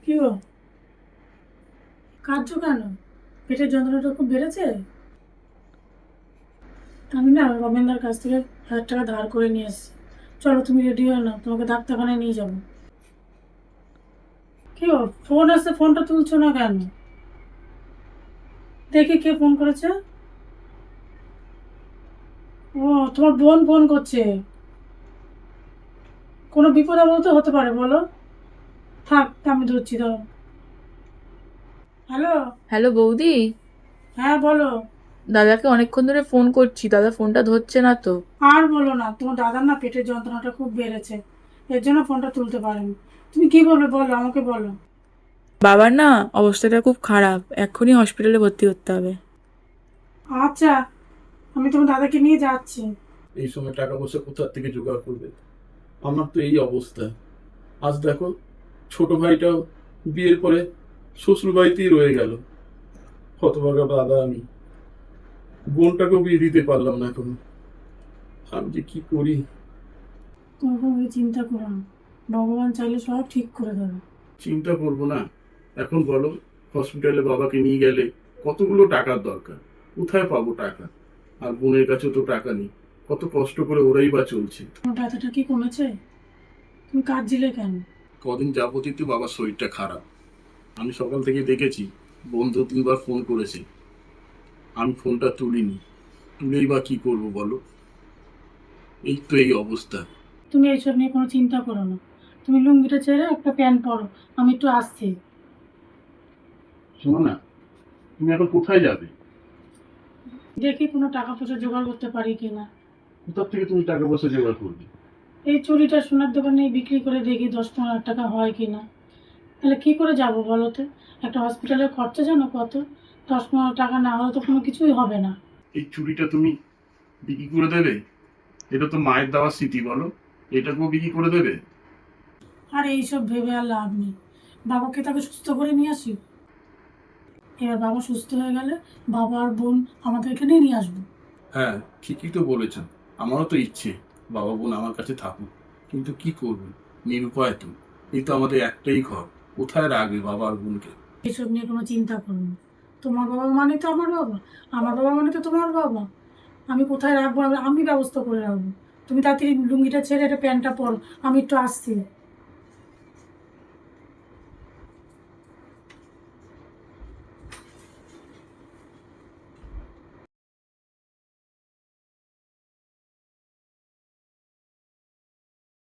কি গো, কাঁদছো কেন? পেটের যন্ত্রণাটা খুব বেড়েছে? আমি না রমেনদার কাছ থেকে 1,000 টাকা ধার করে নিয়ে এসেছি। চলো তুমি রেডি হয়ে নাও, তোমাকে ডাক্তারখানায় নিয়ে যাবো। কি গো, ফোন আসছে, ফোনটা তুলছো না কেন? দেখি কে ফোন করেছে। ও, তোমার বোন ফোন করছে। কোনো বিপদ আপদ তো হতে পারে, বলো। থাক, আমি ধরছি, দাও। হ্যালো। হ্যালো বৌদি। হ্যাঁ, বলো। দাদাকে অনেকক্ষণ ধরে ফোন করছি, দাদা ফোনটা ধরছে না তো। আর বলো না, তোমার দাদার না পেটের যন্ত্রণাটা খুব বেড়েছে, এর জন্য ফোনটা তুলতে পারেনি। তুমি কি বলবে বলো, আমাকে বলো। বাবার না অবস্থাটা খুব খারাপ, এক্ষুনি হসপিটালে ভর্তি করতে হবে। আচ্ছা, আমি তোমার দাদাকে নিয়ে যাচ্ছি। এই সময় টাকা পয়সা কোথা থেকে জোগাড় করবে? আমার তো এই অবস্থা। আজ দেখো, ছোট ভাইটাও বিয়ের পরে শ্বশুর বাড়িতেই রয়ে গেল। হতভাগা দাদা আমি, বোনটাকেও বিয়ে দিতে পারলাম না এখনো। আমি যে কি করি। তোমার কোনো চিন্তা করো না, ভগবান চাইলে সব ঠিক করে দেবে। চিন্তা করবো না? এখন বলো, হসপিটালে বাবাকে নিয়ে গেলে কতগুলো টাকার দরকার, কোথায় পাবো টাকা? আর বোনের কাছেও তো টাকা নেই, কত কষ্ট করে ওরাই বা চলছে। তোমার ব্যথাটা কি কমেছে? তুমি কাঁদছিলে কেন? কদিন যাবতই তো বাবার শরীরটা খারাপ। আমি সকাল থেকে দেখেছি, বোন 2-3 বার ফোন করেছে, আমি ফোনটা তুলিনি। তুলেই বা কি করবো বলো? এই তো এই অবস্থা। তুমি এইসব নিয়ে কোনো চিন্তা করো না, তুমি লুঙ্গিটা ছেড়ে একটা প্যান্ট পরো, আমি একটু আসছি। শোনো না, তুমি এখন কোথায় যাবে? দেখি কোনো টাকা পয়সা জোগাড় করতে পারি কিনা। কোথা থেকে তুমি টাকা পয়সা জোগাড় করবে? এই চুড়িটা সোনার দোকানে বিক্রি করে দেখি 10-15 টাকা হয় কিনা। তাহলে কি করে যাব বলো তো? একটা হসপিটালের খরচা জানো কত? 10-15 টাকা না হলে তো কোনো কিছুই হবে না। এই চুড়িটা তুমি বিক্রি করে দেবে? এটা তো মায়ের দেওয়া স্মৃতি, বলো, এটাকেও বিক্রি করে দেবে? আর এইসব ভেবে আর লাভ নেই, বাবাকে তাকে সুস্থ করে নিয়ে আসি। এবার বাবা সুস্থ হয়ে গেলে বাবা আর বোন আমাদের এখানেই নিয়ে আসবো। হ্যাঁ, ঠিকই তো বলেছ। আমারও তো ইচ্ছে বাবা বোন আমার কাছে থাকুক, কিন্তু কি করব, নিরুপায় তো। এই তো আমাদের একটাই ঘর, কোথায় রাখবে বাবা আর বোনকে? এসব নিয়ে কোনো চিন্তা করো না, তোমার বাবা মানে তো আমার বাবা, আমার বাবা মানে তো তোমার বাবা। আমি কোথায় রাখবো, আমি ব্যবস্থা করে রাখবো। তুমি তাড়াতাড়ি লুঙ্গিটা ছেড়ে এটা প্যান্টটা পরো, আমি একটু আসছি।